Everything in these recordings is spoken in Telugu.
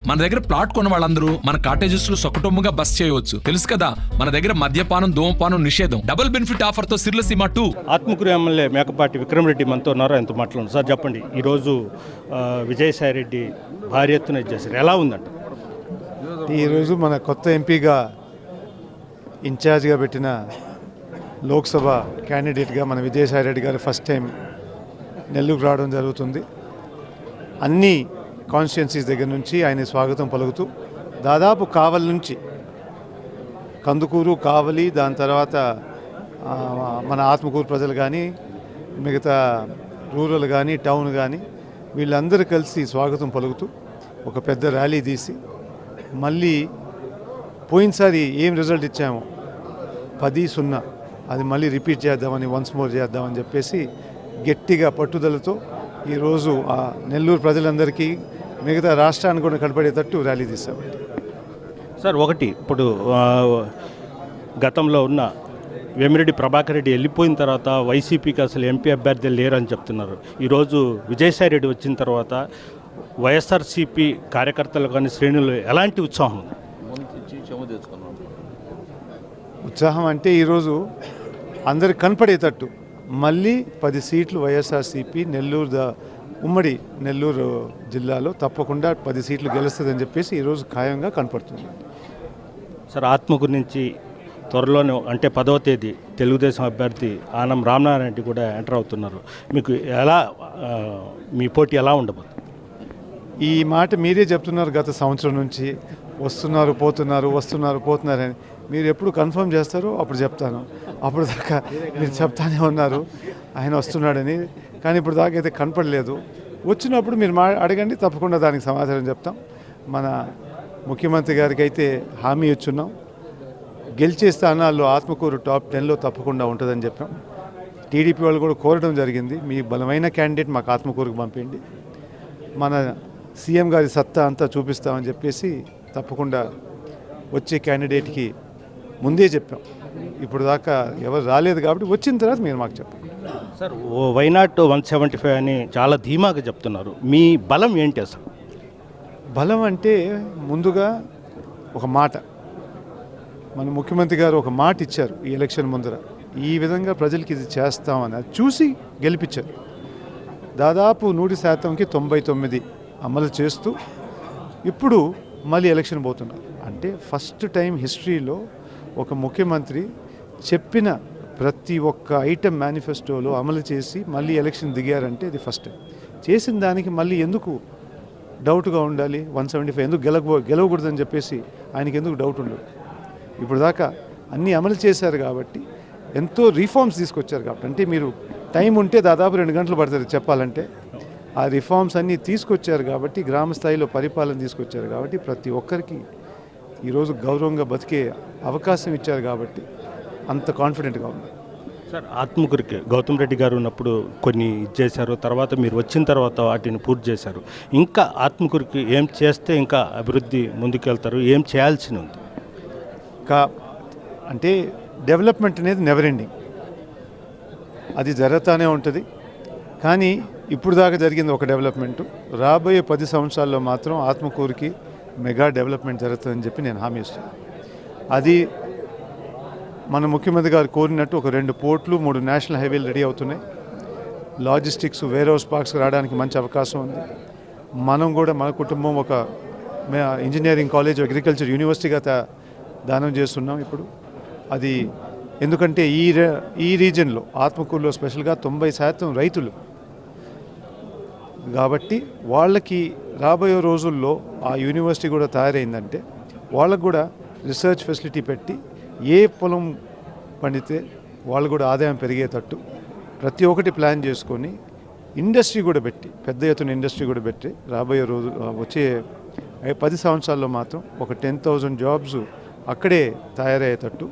మన దగ్గర ప్లాట్ కొన్న వాళ్ళందరూ మన కాటేజెస్ లో సొకటొమ్ముగా బస్ చేయవచ్చు. తెలుసు కదా, మన దగ్గర మద్యపానం ధూమపానం నిషేధం. డబుల్ బెనిఫిట్ ఆఫర్ తో సిర్లసీమ 2. ఆత్మకూరు ఎమ్మెల్యే మేకపాటి విక్రమరెడ్డి మనతో ఉన్నారు, ఆయనతో మాట్లాడుతున్నారు. సార్ చెప్పండి, ఈరోజు విజయసాయి రెడ్డి భారీ ఎత్తున చేశారు, ఎలా ఉందంట? ఈరోజు మన కొత్త ఎంపీగా ఇన్ఛార్జ్గా పెట్టిన లోక్సభ క్యాండిడేట్గా మన విజయసాయి రెడ్డి గారు ఫస్ట్ టైం నెల్లూరు రావడం జరుగుతుంది. అన్ని కాన్స్టిట్యున్సీస్ దగ్గర నుంచి ఆయన స్వాగతం పలుకుతూ దాదాపు కావలి నుంచి కందుకూరు, కావలి, దాని తర్వాత మన ఆత్మకూరు ప్రజలు కానీ, మిగతా రూరల్ కానీ, టౌన్ కానీ వీళ్ళందరూ కలిసి స్వాగతం పలుకుతూ ఒక పెద్ద ర్యాలీ తీసి, మళ్ళీ పోయినసారి ఏం రిజల్ట్ ఇచ్చామో 10-0 అది మళ్ళీ రిపీట్ చేద్దామని, వన్స్ మోర్ చేద్దామని చెప్పేసి గట్టిగా పట్టుదలతో ఈరోజు ఆ నెల్లూరు ప్రజలందరికీ, మిగతా రాష్ట్రానికి కూడా కనపడేటట్టు ర్యాలీ తీసామండి. సార్ ఒకటి, ఇప్పుడు గతంలో ఉన్న వేమిరెడ్డి ప్రభాకర్ రెడ్డి వెళ్ళిపోయిన తర్వాత వైసీపీకి అసలు ఎంపీ అభ్యర్థులు లేరు అని చెప్తున్నారు. ఈరోజు విజయసాయి రెడ్డి వచ్చిన తర్వాత వైఎస్ఆర్సీపీ కార్యకర్తలు కానీ, శ్రేణులు ఎలాంటి ఉత్సాహం? ఉత్సాహం అంటే ఈరోజు అందరికి కనపడేటట్టు మళ్ళీ 10 సీట్లు వైఎస్ఆర్సీపీ నెల్లూరు ఉమ్మడి నెల్లూరు జిల్లాలో తప్పకుండా 10 సీట్లు గెలుస్తుందని చెప్పేసి ఈరోజు ఖాయంగా కనపడుతుంది. సార్ ఆత్మకూరు నుంచి త్వరలోనే అంటే 10వ తేదీ తెలుగుదేశం అభ్యర్థి ఆనం రామనారాయణ రెడ్డి కూడా ఎంటర్ అవుతున్నారు. మీకు ఎలా మీ పోటీ ఎలా ఉండబోతుంది? ఈ మాట మీరే చెప్తున్నారు, గత సంవత్సరం నుంచి వస్తున్నారు పోతున్నారని. మీరు ఎప్పుడు కన్ఫర్మ్ చేస్తారో అప్పుడు చెప్తాను. అప్పుడు దాకా మీరు చెప్తానే ఉన్నారు ఆయన వస్తున్నాడని, కానీ ఇప్పుడు దాకా అయితే కనపడలేదు. వచ్చినప్పుడు మీరు అడగండి, తప్పకుండా దానికి సమాధానం చెప్తాం. మన ముఖ్యమంత్రి గారికి అయితే హామీ ఇచ్చున్నాం, గెలిచే స్థానాల్లో ఆత్మకూరు టాప్ 10లో తప్పకుండా ఉంటుందని చెప్పాం. టీడీపీ వాళ్ళు కూడా కోరడం జరిగింది, మీ బలమైన క్యాండిడేట్ మాకు ఆత్మకూరుకు పంపిండి, మన సీఎం గారి సత్తా అంతా చూపిస్తామని చెప్పేసి తప్పకుండా వచ్చే క్యాండిడేట్కి ముందే చెప్పాం. ఇప్పుడు దాకా ఎవరు రాలేదు కాబట్టి వచ్చిన తర్వాత మీరు మాకు చెప్పండి. సార్ వైనాట్ 175 అని చాలా ధీమాగా చెప్తున్నారు, మీ బలం ఏంటి అసలు? బలం అంటే ముందుగా ఒక మాట, మన ముఖ్యమంత్రి గారు ఒక మాట ఇచ్చారు ఈ ఎలక్షన్ ముందర, ఈ విధంగా ప్రజలకి ఇది చేస్తామని, అది చూసి గెలిపించారు. దాదాపు 100%కి 99 అమలు చేస్తూ ఇప్పుడు మళ్ళీ ఎలక్షన్ పోతున్నారు. అంటే ఫస్ట్ టైం హిస్టరీలో ఒక ముఖ్యమంత్రి చెప్పిన ప్రతి ఒక్క ఐటెం మేనిఫెస్టోలో అమలు చేసి మళ్ళీ ఎలక్షన్ దిగారంటే ఇది ఫస్ట్ టైం. చేసిన దానికి మళ్ళీ ఎందుకు డౌట్గా ఉండాలి? 175 ఎందుకు గెలవకూడదని చెప్పేసి ఆయనకి ఎందుకు డౌట్ ఉండదు? ఇప్పుడు దాకా అన్నీ అమలు చేశారు కాబట్టి, ఎంతో రిఫార్మ్స్ తీసుకొచ్చారు కాబట్టి, అంటే మీరు టైం ఉంటే దాదాపు 2 గంటలు పడుతుంది చెప్పాలంటే. ఆ రిఫార్మ్స్ అన్నీ తీసుకొచ్చారు కాబట్టి, గ్రామ స్థాయిలో పరిపాలన తీసుకొచ్చారు కాబట్టి, ప్రతి ఒక్కరికి ఈరోజు గౌరవంగా బతికే అవకాశం ఇచ్చారు కాబట్టి అంత కాన్ఫిడెంట్గా ఉంది. సార్ ఆత్మకూరికి గౌతమ్ రెడ్డి గారు ఉన్నప్పుడు కొన్ని చేశారు, తర్వాత మీరు వచ్చిన తర్వాత వాటిని పూర్తి చేశారు. ఇంకా ఆత్మకూరికి ఏం చేస్తే ఇంకా అభివృద్ధి ముందుకెళ్తారు, ఏం చేయాల్సి ఉంది? అంటే డెవలప్మెంట్ అనేది నెవర్ ఎండింగ్, అది జరుగుతూనే ఉంటుంది. కానీ ఇప్పుడు దాకా జరిగింది ఒక డెవలప్మెంటు, రాబోయే 10 సంవత్సరాల్లో మాత్రం ఆత్మకూరుకి మెగా డెవలప్మెంట్ జరుగుతుందని చెప్పి నేను హామీ ఇస్తున్నాను. అది మన ముఖ్యమంత్రి గారు కోరినట్టు ఒక 2 పోర్ట్లు, 3 నేషనల్ హైవేలు రెడీ అవుతున్నాయి. లాజిస్టిక్స్, వేర్ హౌస్ పార్క్స్ రావడానికి మంచి అవకాశం ఉంది. మనం కూడా మన కుటుంబం ఒక ఇంజనీరింగ్ కాలేజ్, అగ్రికల్చర్ యూనివర్సిటీగా దానం చేస్తున్నాం ఇప్పుడు. అది ఎందుకంటే ఈ రీజన్లో ఆత్మకూరులో స్పెషల్గా 90% రైతులు కాబట్టి, వాళ్ళకి రాబోయే రోజుల్లో ఆ యూనివర్సిటీ కూడా తయారైందంటే వాళ్ళకు కూడా రీసెర్చ్ ఫెసిలిటీ పెట్టి, ఏ పొలం పండితే వాళ్ళు కూడా ఆదాయం పెరిగేటట్టు ప్రతి ఒక్కటి ప్లాన్ చేసుకొని, ఇండస్ట్రీ కూడా పెట్టి, పెద్ద ఎత్తున ఇండస్ట్రీ కూడా పెట్టి, రాబోయే రోజు వచ్చే 10 సంవత్సరాల్లో మాత్రం ఒక 10,000 జాబ్స్ అక్కడే తయారయ్యేటట్టు,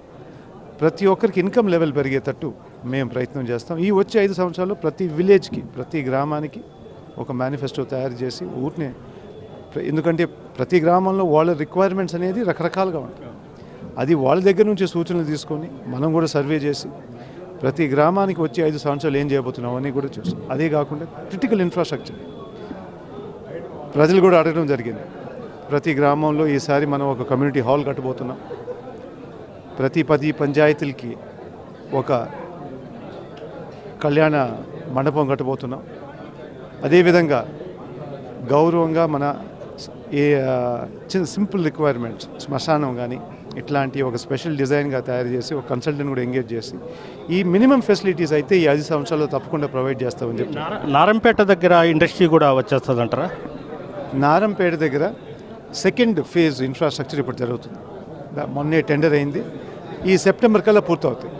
ప్రతి ఒక్కరికి ఇన్కమ్ లెవెల్ పెరిగేటట్టు మేము ప్రయత్నం చేస్తాం. ఈ వచ్చే 5 సంవత్సరాల్లో ప్రతి విలేజ్కి, ప్రతి గ్రామానికి ఒక మేనిఫెస్టో తయారు చేసి ఊరినే, ఎందుకంటే ప్రతి గ్రామంలో వాళ్ళ రిక్వైర్మెంట్స్ అనేది రకరకాలుగా ఉంటాయి. అది వాళ్ళ దగ్గర నుంచి సూచనలు తీసుకొని మనం కూడా సర్వే చేసి ప్రతి గ్రామానికి వచ్చి 5 సంవత్సరాలు ఏం చేయబోతున్నాం అని కూడా చూస్తాం. అదే కాకుండా క్రిటికల్ ఇన్ఫ్రాస్ట్రక్చర్ ప్రజలు కూడా అడగడం జరిగింది. ప్రతి గ్రామంలో ఈసారి మనం ఒక కమ్యూనిటీ హాల్ కట్టబోతున్నాం. ప్రతి 10 పంచాయతీలకి ఒక కళ్యాణ మండపం కట్టబోతున్నాం. అదేవిధంగా గౌరవంగా మన ఏ చిన్న సింపుల్ రిక్వైర్మెంట్స్ శ్మశానం కానీ ఇట్లాంటి ఒక స్పెషల్ డిజైన్గా తయారు చేసి ఒక కన్సల్టెంట్ కూడా ఎంగేజ్ చేసి ఈ మినిమం ఫెసిలిటీస్ అయితే ఈ 5 సంవత్సరాల్లో తప్పకుండా ప్రొవైడ్ చేస్తామని చెప్పి. నారంపేట దగ్గర ఇండస్ట్రీ కూడా వచ్చేస్తుంది అంటారా? నారంపేట దగ్గర సెకండ్ ఫేజ్ ఇన్ఫ్రాస్ట్రక్చర్ ఇప్పుడు జరుగుతుంది. మొన్నే టెండర్ అయింది. ఈ సెప్టెంబర్ కల్లా పూర్తవుతాయి.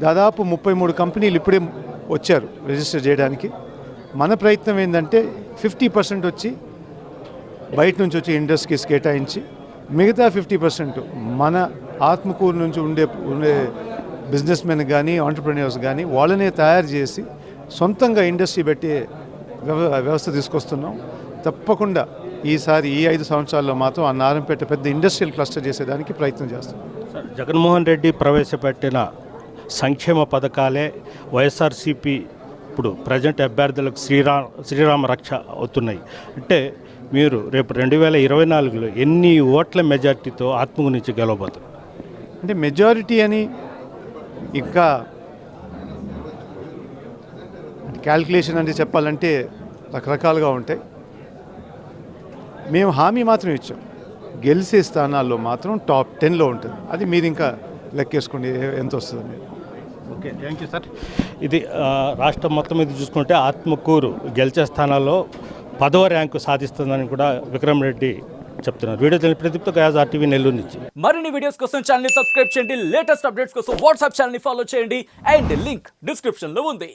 దాదాపు 33 కంపెనీలు ఇప్పుడే వచ్చారు రిజిస్టర్ చేయడానికి. మన ప్రయత్నం ఏంటంటే 50% వచ్చి బయట నుంచి వచ్చే ఇండస్ట్రీస్ కేటాయించి మిగతా 50% మన ఆత్మకూరు నుంచి ఉండే బిజినెస్ మెన్ కానీ ఆంటర్ప్రెన్యూర్స్ కానీ వాళ్ళనే తయారు చేసి సొంతంగా ఇండస్ట్రీ పెట్టే వ్యవస్థ తీసుకొస్తున్నాం. తప్పకుండా ఈసారి ఈ 5 సంవత్సరాల్లో మాత్రం ఆ నారంపేట పెద్ద ఇండస్ట్రియల్ క్లస్టర్ చేసేదానికి ప్రయత్నం చేస్తున్నాం. జగన్మోహన్ రెడ్డి ప్రవేశపెట్టిన సంక్షేమ పథకాలే వైఎస్ఆర్సీపీ ఇప్పుడు ప్రజెంట్ అభ్యర్థులకు శ్రీరామ రక్ష అవుతున్నాయి. అంటే మీరు రేపు 2024లో ఎన్ని ఓట్ల మెజార్టీతో ఆత్మకూరు నుంచి గెలవబోతున్నారు? అంటే మెజారిటీ అని ఇంకా క్యాల్కులేషన్ అంటే చెప్పాలంటే రకరకాలుగా ఉంటాయి. మేము హామీ మాత్రం ఇచ్చాం, గెలిచే స్థానాల్లో మాత్రం టాప్ 10లో ఉంటుంది. అది మీరు ఇంకా లెక్కేసుకోండి ఎంత వస్తుంది. Okay, thank you sir. ఇది రాష్ట్రం మొత్తం మీద చూసుకుంటే ఆత్మకూరు గెలిచే స్థానాల్లో 10వ ర్యాంకు సాధిస్తుందని కూడా విక్రమ్ రెడ్డి చెప్తున్నారు. వీడియో తెలియని ప్రదీప్తో గయాజ్ RTV నెల్లూరు నుంచి. మరిన్ని వీడియోస్ కోసం ఛానల్ ని సబ్స్క్రైబ్ చేయండి. లేటెస్ట్ అప్డేట్స్ కోసం వాట్సాప్ ఛానల్ ని ఫాలో చేయండి. అండ్ లింక్ డిస్క్రిప్షన్ లో ఉంది.